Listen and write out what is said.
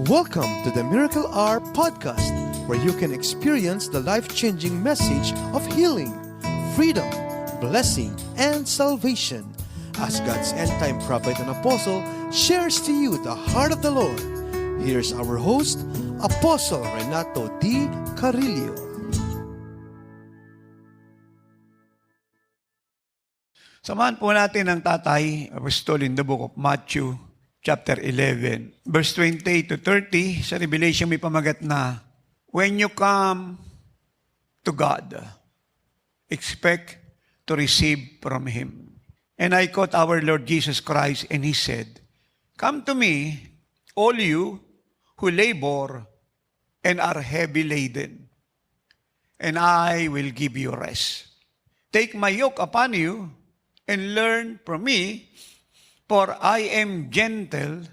Welcome to the Miracle Hour podcast, where you can experience the life-changing message of healing, freedom, blessing, and salvation. As God's end-time prophet and apostle shares to you the heart of the Lord, here's our host, Apostle Renato D. Carillo. Samahan po natin ang tatay, apostol in the book of Matthew, chapter 11, verse 28 to 30. Sa Revelation may pamagat na, when you come to God, expect to receive from Him. And I quote our Lord Jesus Christ, and He said, come to me, all you who labor and are heavy laden, and I will give you rest. Take my yoke upon you, and learn from me, for I am gentle